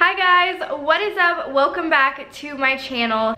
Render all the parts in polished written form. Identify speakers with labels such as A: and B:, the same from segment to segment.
A: Hi guys, what is up? Welcome back to my channel.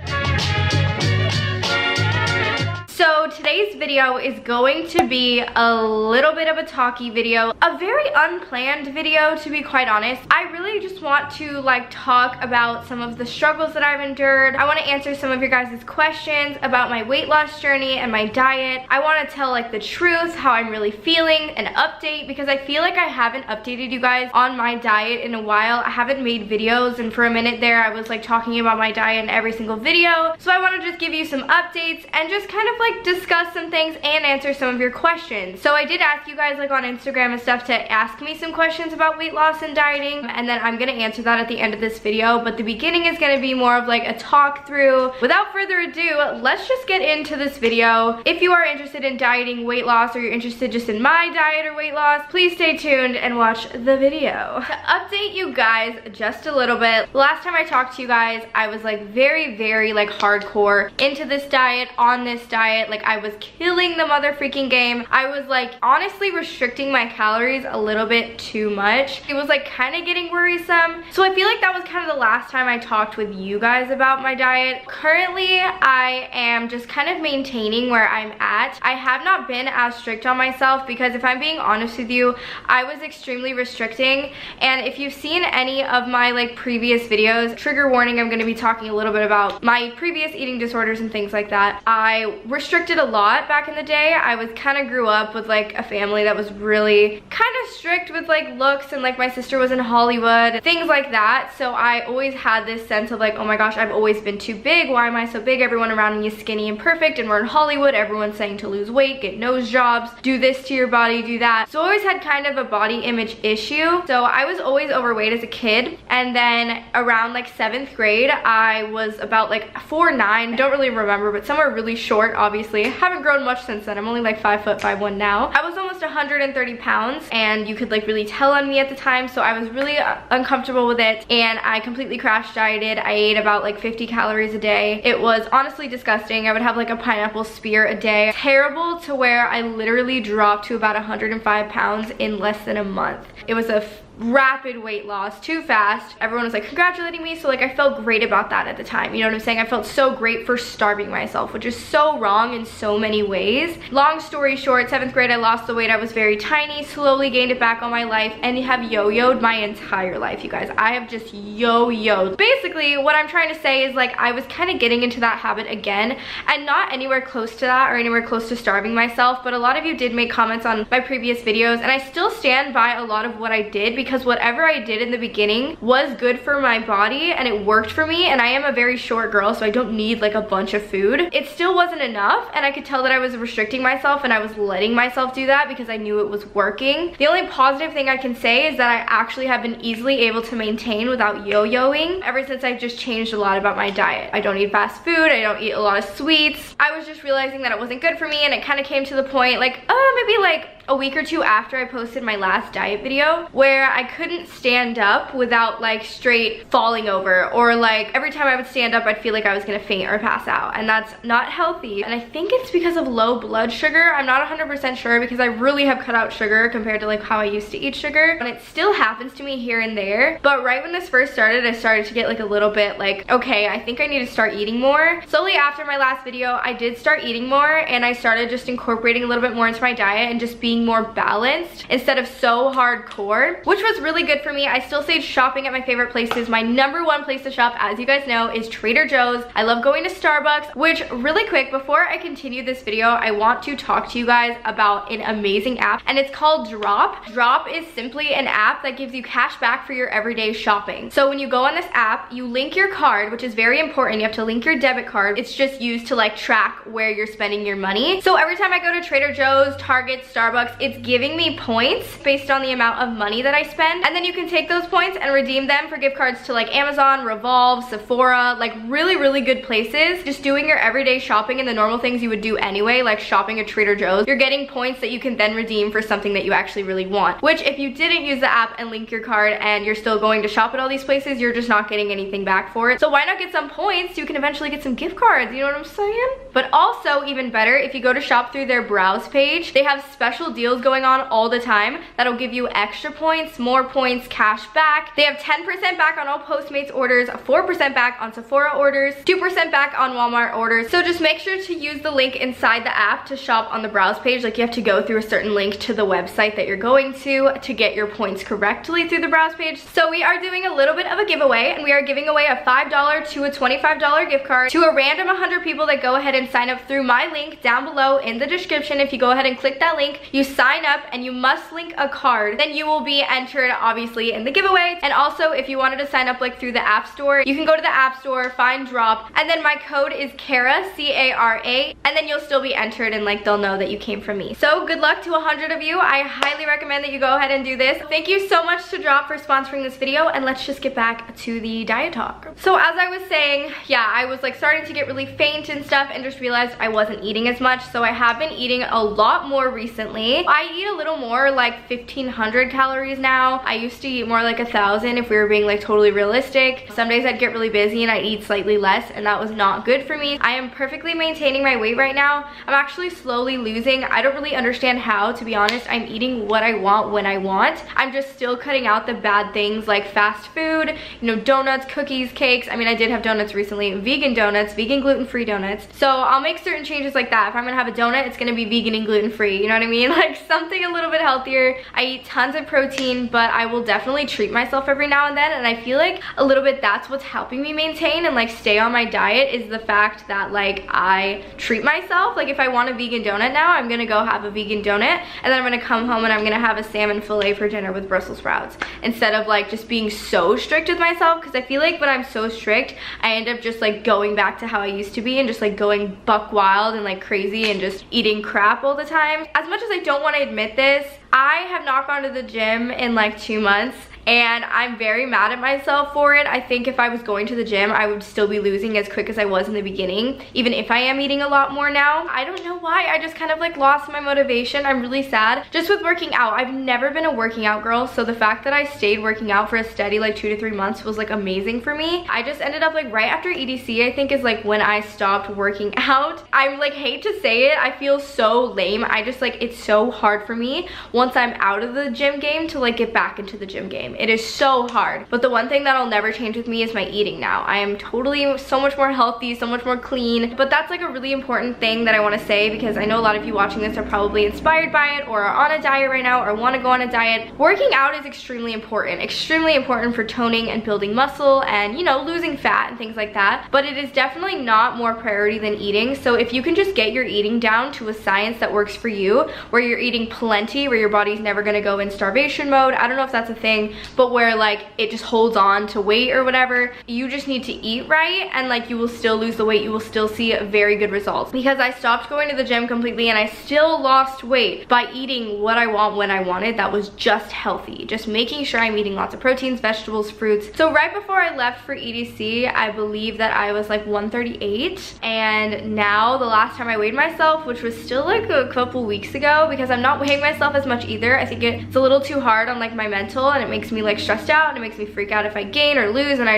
A: So today's video is going to be a little bit of a talky video, a very unplanned video to be quite honest. I really just want to talk about some of the struggles that I've endured. I want to answer some of your guys' questions about my weight loss journey and my diet. I want to tell the truth, how I'm really feeling, an update, because I feel like I haven't updated you guys on my diet in a while. I haven't made videos, and for a minute there I was talking about my diet in every single video. So I want to just give you some updates and just kind of discuss some things and answer some of your questions. So I did ask you guys on Instagram and stuff to ask me some questions about weight loss and dieting, and then I'm gonna answer that at the end of this video, but the beginning is gonna be more of a talk through. Without further ado, let's just get into this video. If you are interested in dieting, weight loss, or you're interested just in my diet or weight loss, please stay tuned and watch the video. To update you guys just a little bit, last time I talked to you guys, I was very hardcore into this diet, on this diet. I was killing the mother freaking game. I was honestly restricting my calories a little bit too much. It was kind of getting worrisome. So I feel that was kind of the last time I talked with you guys about my diet. Currently, I am just kind of maintaining where I'm at. I have not been as strict on myself because if I'm being honest with you, I was extremely restricting. And if you've seen any of my previous videos, trigger warning, I'm going to be talking a little bit about my previous eating disorders and things like that. I restricted a lot back in the day. I was kind of grew up with a family that was really kind of strict with looks, and my sister was in Hollywood, things like that. So I always had this sense of oh my gosh, I've always been too big. Why am I so big? Everyone around me is skinny and perfect, and we're in Hollywood. Everyone's saying to lose weight, get nose jobs, do this to your body, do that. So I always had kind of a body image issue. So I was always overweight as a kid, and then around 7th grade I was about 4'9". Don't really remember, but somewhere really short. Obviously haven't grown much since then. I'm only 5'1" now. I was almost 130 pounds, and you could really tell on me at the time, so I was really uncomfortable with it, and I completely crash dieted. I ate about 50 calories a day. It was honestly disgusting. I would have a pineapple spear a day. Terrible, to where I literally dropped to about 105 pounds in less than a month. It was a rapid weight loss, too fast. Everyone was congratulating me, so I felt great about that at the time. You know what I'm saying? I felt so great for starving myself, which is so wrong in so many ways. Long story short, 7th grade I lost the weight. I was very tiny, slowly gained it back all my life, and have yo-yoed my entire life, you guys. I have just yo-yoed. Basically, what I'm trying to say is I was kind of getting into that habit again, and not anywhere close to that or anywhere close to starving myself, but a lot of you did make comments on my previous videos, and I still stand by a lot of what I did, because whatever I did in the beginning was good for my body and it worked for me, and I am a very short girl, so I don't need a bunch of food. It still wasn't enough, and I could tell that I was restricting myself, and I was letting myself do that because I knew it was working. The only positive thing I can say is that I actually have been easily able to maintain without yo-yoing ever since I've just changed a lot about my diet. I don't eat fast food, I don't eat a lot of sweets. I was just realizing that it wasn't good for me, and it kind of came to the point maybe a week or two after I posted my last diet video, where I couldn't stand up without straight falling over, or every time I would stand up I'd feel like I was gonna faint or pass out, and that's not healthy. And I think it's because of low blood sugar. I'm not 100% sure, because I really have cut out sugar compared to how I used to eat sugar, and it still happens to me here and there. But right when this first started, I started to get a little bit okay, I think I need to start eating more. Slowly after my last video, I did start eating more, and I started just incorporating a little bit more into my diet and just being more balanced instead of so hardcore, which was really good for me. I still stayed shopping at my favorite places. My #1 place to shop, as you guys know, is Trader Joe's. I love going to Starbucks, which really quick, before I continue this video, I want to talk to you guys about an amazing app, and it's called Drop. Drop is simply an app that gives you cash back for your everyday shopping. So when you go on this app, you link your card, which is very important. You have to link your debit card. It's just used to track where you're spending your money. So every time I go to Trader Joe's, Target, Starbucks, it's giving me points based on the amount of money that I spend, and then you can take those points and redeem them for gift cards to Amazon, Revolve, Sephora, really good places. Just doing your everyday shopping and the normal things you would do anyway, shopping at Trader Joe's, you're getting points that you can then redeem for something that you actually really want, which if you didn't use the app and link your card and you're still going to shop at all these places, you're just not getting anything back for it. So why not get some points so you can eventually get some gift cards, you know what I'm saying? But also, even better, if you go to shop through their browse page, they have special deals going on all the time that'll give you extra points, more points, cash back. They have 10% back on all Postmates orders, 4% back on Sephora orders, 2% back on Walmart orders. So just make sure to use the link inside the app to shop on the browse page. Like, you have to go through a certain link to the website that you're going to get your points correctly through the browse page. So we are doing a little bit of a giveaway, and we are giving away a $5 to a $25 gift card to a random 100 people that go ahead and sign up through my link down below in the description. If you go ahead and click that link, you sign up and you must link a card, then you will be entered obviously in the giveaway. And also, if you wanted to sign up like through the app store, you can go to the app store, find Drop, and then my code is Cara, C-A-R-A, and then you'll still be entered, and like they'll know that you came from me. So good luck to 100 of you. I highly recommend that you go ahead and do this. Thank you so much to Drop for sponsoring this video, and let's just get back to the diet talk. So as I was saying, yeah, I was like starting to get really faint and stuff, and just realized I wasn't eating as much. So I have been eating a lot more recently. I eat a little more, like 1,500 calories now. I used to eat more like 1,000 if we were being like totally realistic. Some days I'd get really busy and I'd eat slightly less, and that was not good for me. I am perfectly maintaining my weight right now. I'm actually slowly losing. I don't really understand how, to be honest. I'm eating what I want when I want. I'm just still cutting out the bad things like fast food, you know, donuts, cookies, cakes. I mean, I did have donuts recently, vegan donuts, vegan gluten-free donuts. So I'll make certain changes like that. If I'm gonna have a donut, it's gonna be vegan and gluten-free, you know what I mean? Like something a little bit healthier. I eat tons of protein, but I will definitely treat myself every now and then, and I feel like a little bit that's what's helping me maintain and like stay on my diet, is the fact that like I treat myself. Like if I want a vegan donut now, I'm gonna go have a vegan donut, and then I'm gonna come home and I'm gonna have a salmon fillet for dinner with Brussels sprouts, instead of like just being so strict with myself, because I feel like when I'm so strict, I end up just like going back to how I used to be and just like going buck wild and like crazy and just eating crap all the time. As much as I don't want to admit this, I have not gone to the gym in like 2 months, and I'm very mad at myself for it. I think if I was going to the gym, I would still be losing as quick as I was in the beginning, even if I am eating a lot more now. I don't know why, I just kind of like lost my motivation. I'm really sad. Just with working out, I've never been a working out girl, so the fact that I stayed working out for a steady like 2 to 3 months was like amazing for me. I just ended up like right after EDC, I think, is like when I stopped working out. I like hate to say it, I feel so lame. I just like, it's so hard for me once I'm out of the gym game to like get back into the gym game. It is so hard. But the one thing that'll never change with me is my eating now. I am totally so much more healthy, so much more clean. But that's like a really important thing that I want to say, because I know a lot of you watching this are probably inspired by it, or are on a diet right now, or want to go on a diet. Working out is extremely important for toning and building muscle and, you know, losing fat and things like that. But it is definitely not more priority than eating. So if you can just get your eating down to a science that works for you, where you're eating plenty, where your body's never going to go in starvation mode, I don't know if that's a thing, but where like it just holds on to weight or whatever, you just need to eat right, and like you will still lose the weight. You will still see very good results, because I stopped going to the gym completely and I still lost weight by eating what I want when I wanted. That was just healthy, just making sure I'm eating lots of proteins, vegetables, fruits. So right before I left for EDC, I believe that I was like 138, and now the last time I weighed myself, which was still like a couple weeks ago, because I'm not weighing myself as much either. I think it's a little too hard on like my mental, and it makes me like stressed out, and it makes me freak out if I gain or lose, and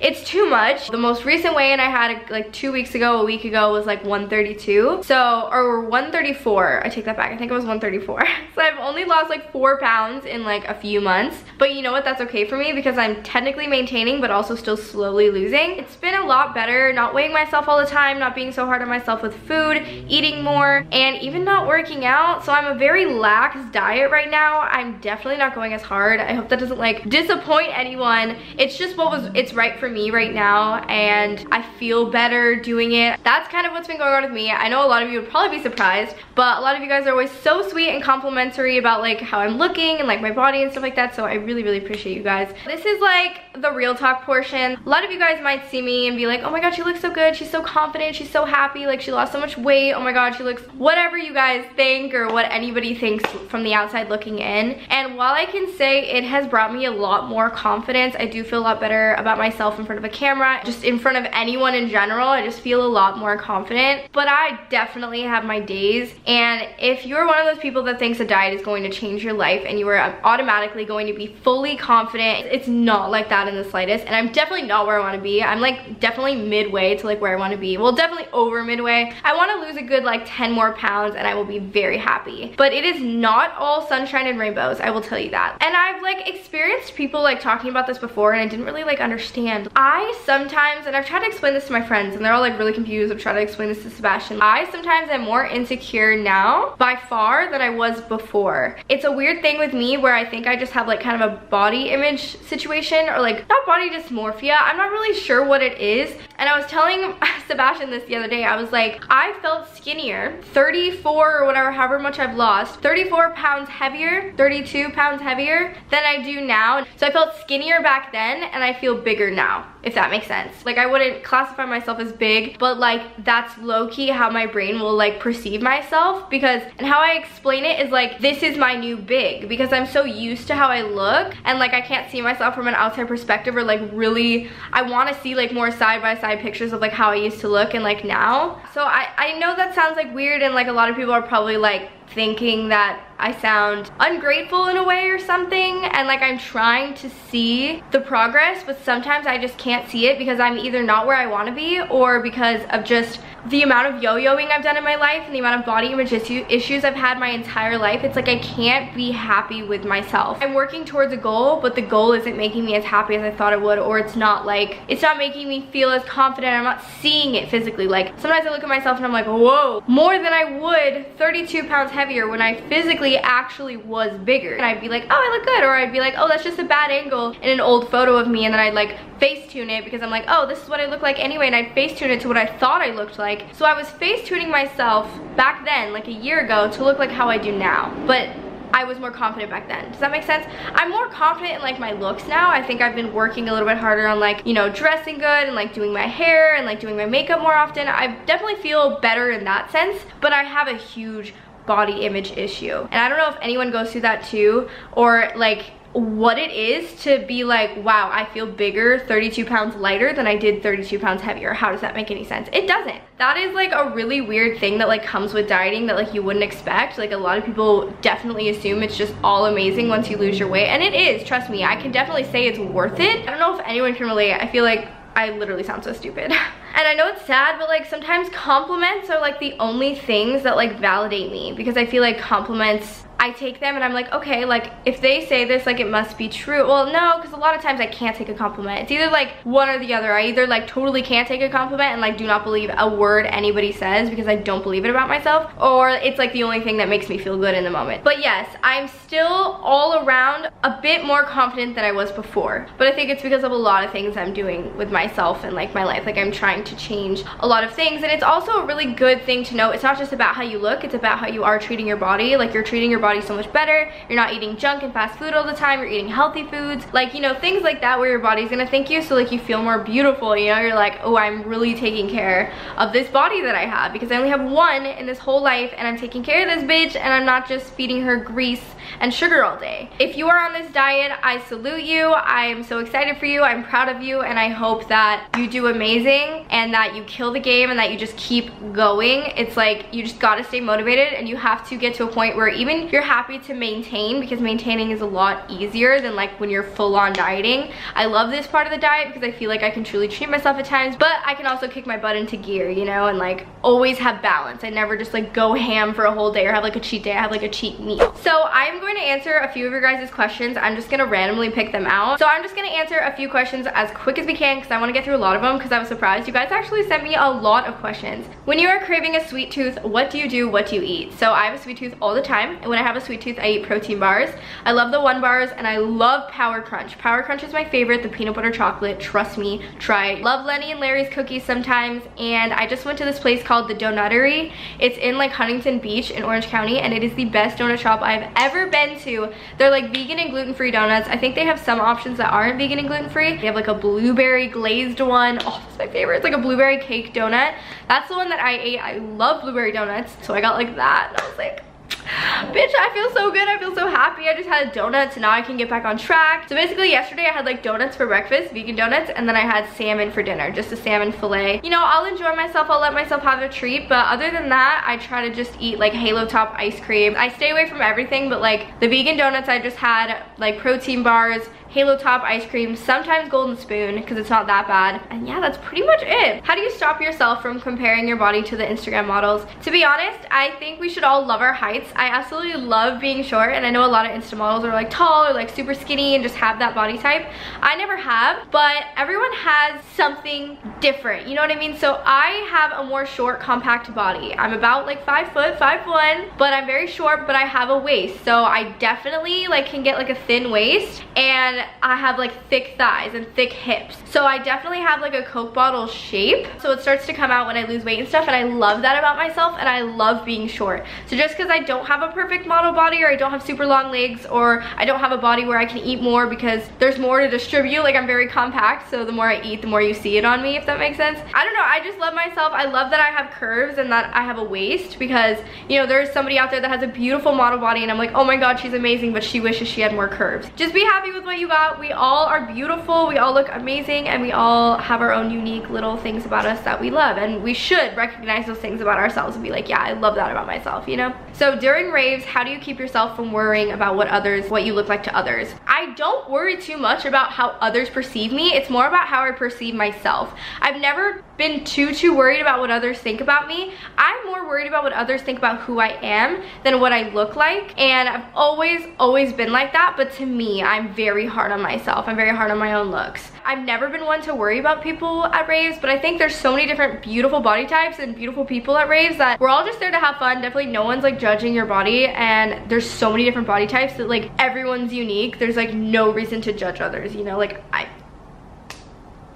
A: it's too much. The most recent weigh-in I had like 2 weeks ago, a week ago, was like 132. So, or 134, I take that back, I think it was 134. So I've only lost like 4 pounds in like a few months. But you know what, that's okay for me, because I'm technically maintaining, but also still slowly losing. It's been a lot better, not weighing myself all the time, not being so hard on myself with food, eating more, and even not working out. So I'm a very lax diet right now. I'm definitely not going as hard. I hope that doesn't like disappoint anyone. It's just it's right for me right now, and I feel better doing it. That's kind of what's been going on with me. I know a lot of you would probably be surprised, but a lot of you guys are always so sweet and complimentary about like how I'm looking and like my body and stuff like that, so I really appreciate you guys. This is like the real talk portion. A lot of you guys might see me and be like, oh my god, she looks so good, she's so confident, she's so happy, like she lost so much weight, oh my god, she looks, whatever you guys think or what anybody thinks from the outside looking in. And while I can say it has brought me a lot more confidence. I do feel a lot better about myself in front of a camera, just in front of anyone in general. I just feel a lot more confident, but I definitely have my days. And if you're one of those people that thinks a diet is going to change your life and you are automatically going to be fully confident, it's not like that in the slightest. And I'm definitely not where I want to be. I'm like definitely midway to like where I want to be. Well, definitely over midway. I want to lose a good like 10 more pounds and I will be very happy. But it is not all sunshine and rainbows, I will tell you that. And I've like experienced people like talking about this before and I didn't really like understand. I sometimes, and I've tried to explain this to my friends and they're all like really confused. I've tried to explain this to Sebastian. I sometimes am more insecure now by far than I was before. It's a weird thing with me where I think I just have like kind of a body image situation, or like not body dysmorphia. I'm not really sure what it is. And I was telling Sebastian this the other day. I was like, I felt skinnier, 34 or whatever, however much I've lost, 34 pounds heavier, 32 pounds heavier than I do now. So I felt skinnier back then and I feel bigger now, if that makes sense. Like I wouldn't classify myself as big, but like that's low-key how my brain will like perceive myself, because, and how I explain it is like, this is my new big, because I'm so used to how I look and like I can't see myself from an outside perspective, or like really, I want to see like more side-by-side pictures of like how I used to look and like now. So I know that sounds like weird and like a lot of people are probably like thinking that I sound ungrateful in a way or something, and like I'm trying to see the progress, but sometimes I just can't see it because I'm either not where I want to be, or because of just the amount of yo-yoing I've done in my life and the amount of body image issues I've had my entire life. It's like I can't be happy with myself. I'm working towards a goal, but the goal isn't making me as happy as I thought it would, or it's not making me feel as confident. I'm not seeing it physically. Like sometimes I look at myself and I'm like, whoa, more than I would 32 pounds heavier when I physically actually was bigger. And I'd be like, oh, I look good, or I'd be like, oh, that's just a bad angle in an old photo of me, and then I'd like Facetune it because I'm like, oh, this is what I look like anyway, and I'd Facetune it to what I thought I looked like. So I was Facetuning myself back then, like a year ago, to look like how I do now, but I was more confident back then. Does that make sense? I'm more confident in like my looks now. I think I've been working a little bit harder on like, you know, dressing good and like doing my hair and like doing my makeup more often. I definitely feel better in that sense, but I have a huge body image issue. And I don't know if anyone goes through that too, or like what it is to be like, wow, I feel bigger, 32 pounds lighter than I did 32 pounds heavier. How does that make any sense? It doesn't. That is like a really weird thing that like comes with dieting that like you wouldn't expect. Like a lot of people definitely assume it's just all amazing once you lose your weight, and it is, trust me. I can definitely say it's worth it. I don't know if anyone can relate. I feel like I literally sound so stupid. And I know it's sad, but like sometimes compliments are like the only things that like validate me, because I feel like compliments, I take them and I'm like, okay, like if they say this, like it must be true. Well, no, because a lot of times I can't take a compliment. It's either like one or the other. I either like totally can't take a compliment and like do not believe a word anybody says because I don't believe it about myself, or it's like the only thing that makes me feel good in the moment. But yes, I'm still all around a bit more confident than I was before, but I think it's because of a lot of things I'm doing with myself and like my life. Like I'm trying to change a lot of things, and it's also a really good thing to know. It's not just about how you look, it's about how you are treating your body. Like you're treating your body so much better. You're not eating junk and fast food all the time. You're eating healthy foods, like, you know, things like that, where your body's gonna thank you. So like you feel more beautiful, you know, you're like, oh, I'm really taking care of this body that I have, because I only have one in this whole life, and I'm taking care of this bitch, and I'm not just feeding her grease and sugar all day. If you are on this diet, I salute you. I am so excited for you. I'm proud of you, and I hope that you do amazing and that you kill the game and that you just keep going. It's like you just gotta stay motivated, and you have to get to a point where even you're happy to maintain, because maintaining is a lot easier than like when you're full-on dieting. I love this part of the diet because I feel like I can truly treat myself at times, but I can also kick my butt into gear, you know, and like always have balance. I never just like go ham for a whole day or have like a cheat day. I have like a cheat meal. So I'm going to answer a few of your guys' questions. I'm just gonna randomly pick them out. So I'm just gonna answer a few questions as quick as we can because I want to get through a lot of them, because I was surprised. You guys actually sent me a lot of questions. When you are craving a sweet tooth, what do you do? What do you eat? So I have a sweet tooth all the time, and when I have a sweet tooth, I eat protein bars. I love the One Bars, and I love Power Crunch. Power Crunch is my favorite, the peanut butter chocolate. Trust me, try it. Love Lenny and Larry's cookies sometimes, and I just went to this place called the Donuttery. It's in like Huntington Beach in Orange County, and it is the best donut shop I've ever been to. They're like vegan and gluten-free donuts. I think they have some options that aren't vegan and gluten-free. They have like a blueberry glazed one. Oh, that's my favorite. It's like a blueberry cake donut. That's the one that I ate. I love blueberry donuts, so I got like that, and I was like, Bitch, I feel so good. I feel so happy. I just had a donut, so now I can get back on track. So basically yesterday I had like donuts for breakfast, vegan donuts, and then I had salmon for dinner, just a salmon fillet. You know, I'll enjoy myself. I'll let myself have a treat, but other than that, I try to just eat like Halo Top ice cream. I stay away from everything, but like the vegan donuts, I just had like protein bars, Halo Top ice cream, sometimes Golden Spoon because it's not that bad. And yeah, that's pretty much it. How do you stop yourself from comparing your body to the Instagram models? To be honest, I think we should all love our heights. I absolutely love being short, and I know a lot of Insta models are like tall or like super skinny and just have that body type. I never have, but everyone has something different, you know what I mean? So I have a more short, compact body. I'm about like 5 foot, 5'1", but I'm very short, but I have a waist. So I definitely like can get like a thin waist, and I have like thick thighs and thick hips. So I definitely have like a Coke bottle shape. So it starts to come out when I lose weight and stuff, and I love that about myself, and I love being short. So just because I don't have a perfect model body, or I don't have super long legs, or I don't have a body where I can eat more because there's more to distribute, like I'm very compact, so the more I eat, the more you see it on me, if that makes sense. I don't know, I just love myself. I love that I have curves and that I have a waist, because you know, there's somebody out there that has a beautiful model body and I'm like, oh my god, she's amazing, but she wishes she had more curves. Just be happy with what you got. We all are beautiful, we all look amazing, and we all have our own unique little things about us that we love, and we should recognize those things about ourselves and be like, yeah, I love that about myself, you know? So during raves, how do you keep yourself from worrying about what you look like to others? I don't worry too much about how others perceive me. It's more about how I perceive myself. I've never been too worried about what others think about me. I'm more worried about what others think about who I am than what I look like, and I've always been like that. But to me, I'm very hard on myself. I'm very hard on my own looks. I've never been one to worry about people at raves, but I think there's so many different beautiful body types and beautiful people at raves that we're all just there to have fun. Definitely no one's like judging your body, and there's so many different body types that like everyone's unique. There's like no reason to judge others, you know? Like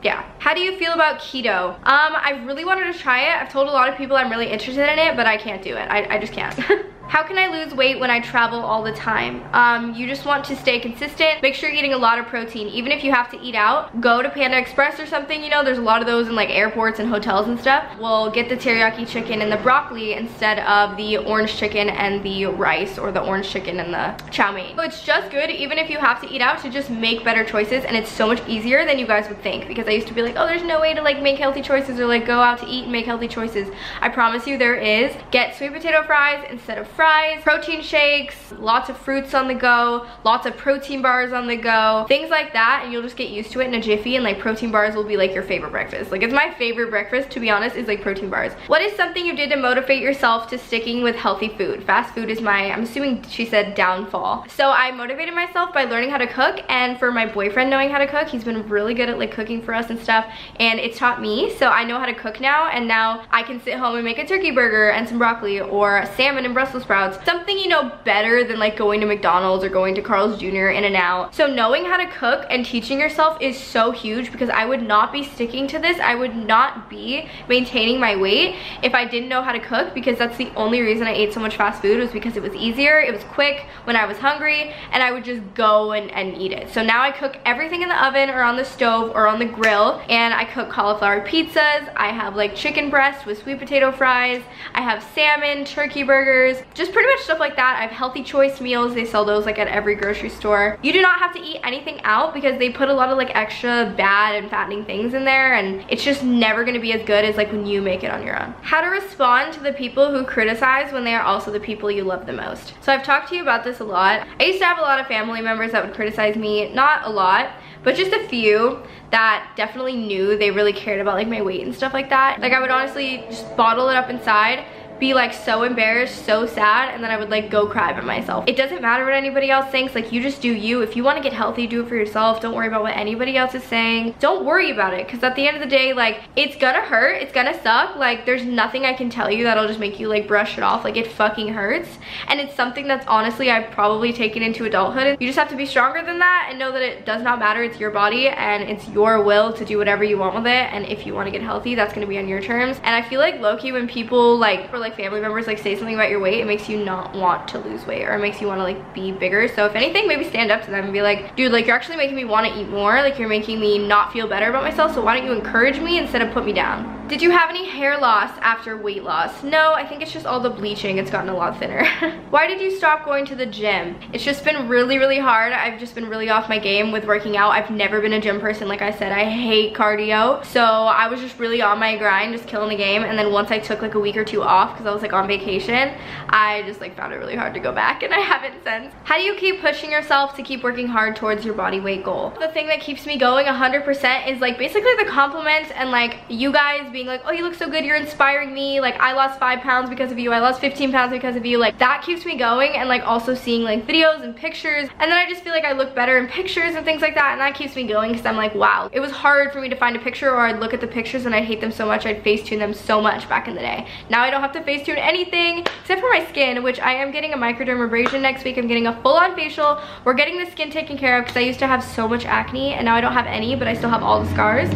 A: yeah. How do you feel about keto? I really wanted to try it. I've told a lot of people I'm really interested in it, but I can't do it. I just can't. How can I lose weight when I travel all the time? You just want to stay consistent. Make sure you're eating a lot of protein. Even if you have to eat out, go to Panda Express or something. You know, there's a lot of those in like airports and hotels and stuff. We'll get the teriyaki chicken and the broccoli instead of the orange chicken and the rice, or the orange chicken and the chow mein. So it's just good, even if you have to eat out, to just make better choices, and it's so much easier than you guys would think, because I used to be like, oh, there's no way to like make healthy choices or like go out to eat and make healthy choices. I promise you there is. Get sweet potato fries instead of fries, protein shakes, lots of fruits on the go, lots of protein bars on the go, things like that, and you'll just get used to it in a jiffy, and like protein bars will be like your favorite breakfast. Like it's my favorite breakfast, to be honest, is like protein bars. What is something you did to motivate yourself to sticking with healthy food? Fast food is my, I'm assuming she said, downfall. So I motivated myself by learning how to cook, and for my boyfriend knowing how to cook. He's been really good at like cooking for us and stuff, and it's taught me, so I know how to cook now, and now I can sit home and make a turkey burger and some broccoli, or salmon and Brussels sprouts. Something, you know, better than like going to McDonald's or going to Carl's Jr. In-N-Out. So knowing how to cook and teaching yourself is so huge, because I would not be sticking to this. I would not be maintaining my weight if I didn't know how to cook, because that's the only reason I ate so much fast food, was because it was easier, it was quick when I was hungry, and I would just go and eat it. So now I cook everything in the oven or on the stove or on the grill, and I cook cauliflower pizzas. I have like chicken breast with sweet potato fries. I have salmon, turkey burgers, just pretty much stuff like that. I have healthy choice meals. They sell those like at every grocery store. You do not have to eat anything out, because they put a lot of like extra bad and fattening things in there, and it's just never gonna be as good as like when you make it on your own. How to respond to the people who criticize when they are also the people you love the most. So I've talked to you about this a lot. I used to have a lot of family members that would criticize me, not a lot, but just a few that definitely knew they really cared about like my weight and stuff like that. Like I would honestly just bottle it up inside, be like so embarrassed, so sad, and then I would like go cry by myself. It doesn't matter what anybody else thinks. Like you just do you. If you want to get healthy, do it for yourself. Don't worry about what anybody else is saying. Don't worry about it, because at the end of the day, like it's gonna hurt, it's gonna suck. Like there's nothing I can tell you that'll just make you like brush it off. Like it fucking hurts, and it's something that's honestly I've probably taken into adulthood. You just have to be stronger than that and know that it does not matter. It's your body and it's your will to do whatever you want with it, and if you want to get healthy, that's gonna be on your terms. And I feel like low-key when people like, or like family members like say something about your weight, it makes you not want to lose weight, or it makes you want to like be bigger. So if anything, maybe stand up to them and be like, dude, like you're actually making me want to eat more. Like you're making me not feel better about myself, so why don't you encourage me instead of put me down? Did you have any hair loss after weight loss? No, I think it's just all the bleaching. It's gotten a lot thinner. Why did you stop going to the gym? It's just been really hard. I've just been really off my game with working out. I've never been a gym person. Like I said, I hate cardio. So I was just really on my grind, just killing the game. And then once I took like a week or two off because I was like on vacation, I just like found it really hard to go back, and I haven't since. How do you keep pushing yourself to keep working hard towards your body weight goal? The thing that keeps me going 100% is like basically the compliments and like you guys being like, oh, you look so good, you're inspiring me, like I lost 5 pounds because of you, I lost 15 pounds because of you. Like that keeps me going, and like also seeing like videos and pictures, and then I just feel like I look better in pictures and things like that, and that keeps me going because I'm like, wow, it was hard for me to find a picture, or I'd look at the pictures and I'd hate them so much, I'd Facetune them so much back in the day. Now I don't have to Facetune anything except for my skin, which I am getting a microdermabrasion next week. I'm getting a full-on facial. We're getting the skin taken care of because I used to have so much acne, and now I don't have any, but I still have all the scars.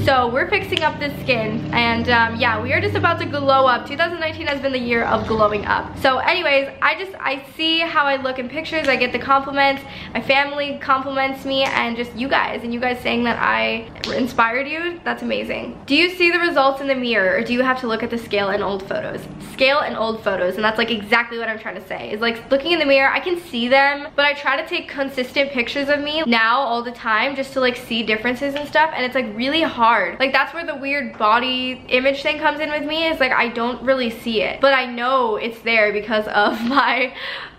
A: So we're fixing up this skin, and yeah, we are just about to glow up. 2019 has been the year of glowing up. So anyways, I see how I look in pictures, I get the compliments, my family compliments me, and just you guys saying that I inspired you, that's amazing. Do you see the results in the mirror, or do you have to look at the scale and old photos? Scale and old photos, and that's like exactly what I'm trying to say, is like looking in the mirror, I can see them, but I try to take consistent pictures of me now all the time just to like see differences and stuff, and it's like really hard. Like that's where the weird body image thing comes in with me, is like I don't really see it, but I know it's there because of my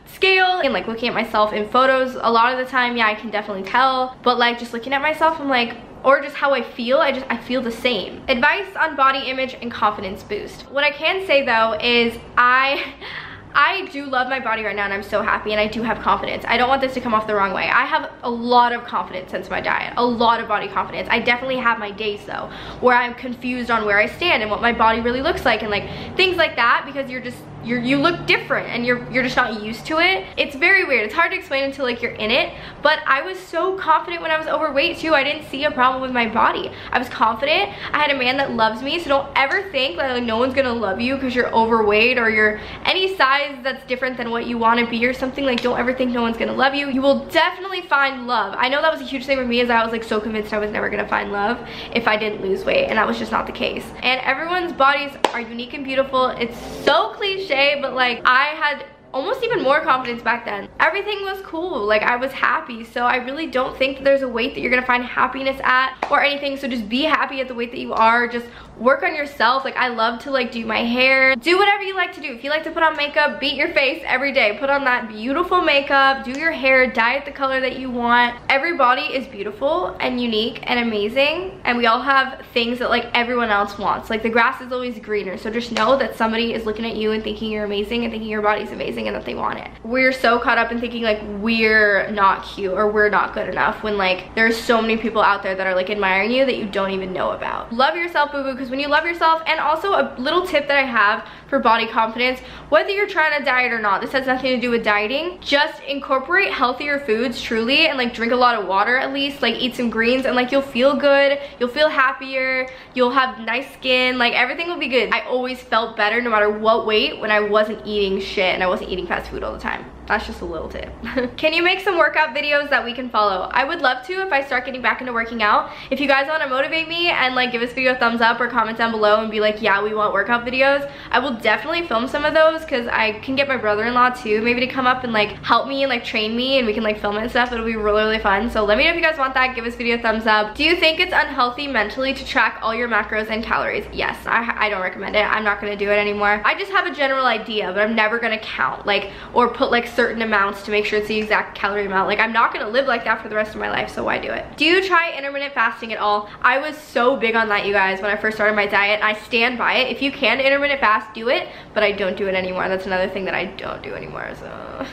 A: scale and like looking at myself in photos. A lot of the time, yeah, I can definitely tell, but like just looking at myself, I'm like, or just how I feel, I feel the same. Advice on body image and confidence boost. What I can say though is I do love my body right now, and I'm so happy, and I do have confidence. I don't want this to come off the wrong way. I have a lot of confidence since my diet, a lot of body confidence. I definitely have my days though, where I'm confused on where I stand and what my body really looks like, and like things like that, because you look different and you're just not used to it. It's very weird. It's hard to explain until like you're in it, but I was so confident when I was overweight too. I didn't see a problem with my body. I was confident. I had a man that loves me, so don't ever think that like no one's gonna love you because you're overweight or you're any size that's different than what you want to be or something. Like don't ever think no one's gonna love you. You will definitely find love. I know that was a huge thing with me, is I was like so convinced I was never gonna find love if I didn't lose weight, and that was just not the case. And everyone's bodies are unique and beautiful. It's so cliche, but like I had almost even more confidence back then. Everything was cool, like I was happy, so I really don't think that there's a weight that you're gonna find happiness at or anything. So just be happy at the weight that you are. Just work on yourself. Like I love to like do my hair, do whatever you like to do. If you like to put on makeup, beat your face every day, put on that beautiful makeup, do your hair, dye it the color that you want. Every body is beautiful and unique and amazing, and we all have things that like everyone else wants. Like the grass is always greener, so just know that somebody is looking at you and thinking you're amazing and thinking your body's amazing and that they want it. We're so caught up in thinking like we're not cute or we're not good enough, when like there's so many people out there that are like admiring you that you don't even know about. Love yourself, boo-boo, because when you love yourself, and also a little tip that I have for body confidence, whether you're trying to diet or not, this has nothing to do with dieting, just incorporate healthier foods truly, and like drink a lot of water at least, like eat some greens, and like you'll feel good, you'll feel happier, you'll have nice skin, like everything will be good. I always felt better no matter what weight when I wasn't eating shit and I wasn't eating fast food all the time. That's just a little tip. Can you make some workout videos that we can follow? I would love to if I start getting back into working out. If you guys want to motivate me and like give this video a thumbs up or comment down below and be like, yeah, we want workout videos, I will definitely film some of those, because I can get my brother-in-law too maybe to come up and like help me and like train me, and we can like film it and stuff. It'll be really fun. So let me know if you guys want that. Give this video a thumbs up. Do you think it's unhealthy mentally to track all your macros and calories? Yes, I don't recommend it. I'm not gonna do it anymore. I just have a general idea, but I'm never gonna count like or put like certain amounts to make sure it's the exact calorie amount. Like I'm not gonna live like that for the rest of my life, so why do it? Do you try intermittent fasting at all? I was so big on that, you guys, when I first started my diet, and I stand by it. If you can intermittent fast, do it, but I don't do it anymore. That's another thing that I don't do anymore, so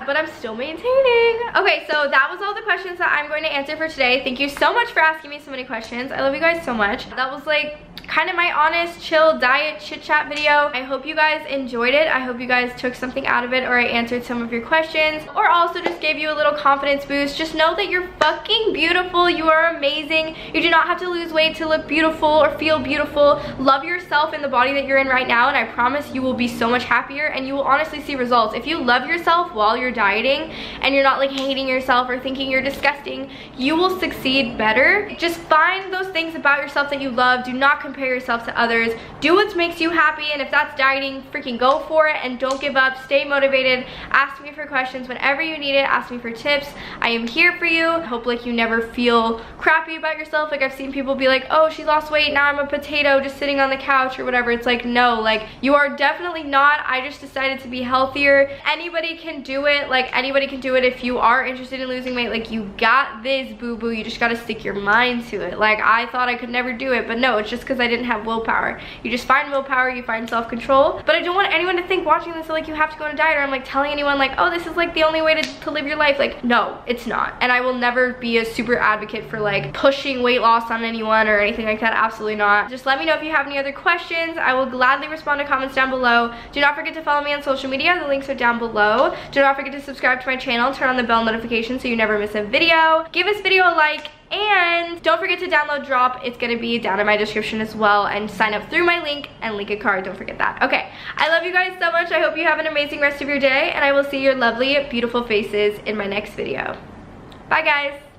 A: but I'm still maintaining. Okay, so that was all the questions that I'm going to answer for today. Thank you so much for asking me so many questions. I love you guys so much. That was like kind of my honest, chill diet chit chat video. I hope you guys enjoyed it. I hope you guys took something out of it, or I answered some of your questions, or also just gave you a little confidence boost. Just know that you're fucking beautiful. You are amazing. You do not have to lose weight to look beautiful or feel beautiful. Love yourself in the body that you're in right now, and I promise you will be so much happier, and you will honestly see results. If you love yourself while you're dieting and you're not like hating yourself or thinking you're disgusting, you will succeed better. Just find those things about yourself that you love. Do not compare compare yourself to others. Do what makes you happy, and if that's dieting, freaking go for it, and don't give up. Stay motivated. Ask me for questions whenever you need it. Ask me for tips. I am here for you. I hope like you never feel crappy about yourself. Like, I've seen people be like, oh, she lost weight, now I'm a potato just sitting on the couch or whatever. It's like, no, like, you are definitely not. I just decided to be healthier. Anybody can do it. Like, anybody can do it. If you are interested in losing weight, like, you got this, boo-boo. You just gotta stick your mind to it. Like, I thought I could never do it, but no, it's just because I didn't have willpower. You just find willpower, you find self-control. But I don't want anyone to think watching this that, like, you have to go on a diet, or I'm like telling anyone like, oh, this is like the only way to live your life. Like, no, it's not. And I will never be a super advocate for like pushing weight loss on anyone or anything like that. Absolutely not. Just let me know if you have any other questions. I will gladly respond to comments down below. Do not forget to follow me on social media. The links are down below. Do not forget to subscribe to my channel. Turn on the bell notification so you never miss a video. Give this video a like, and don't forget to download Drop. It's gonna be down in my description as well, and sign up through my link and link a card. Don't forget that. Okay, I love you guys so much. I hope you have an amazing rest of your day, and I will see your lovely, beautiful faces in my next video. Bye, guys.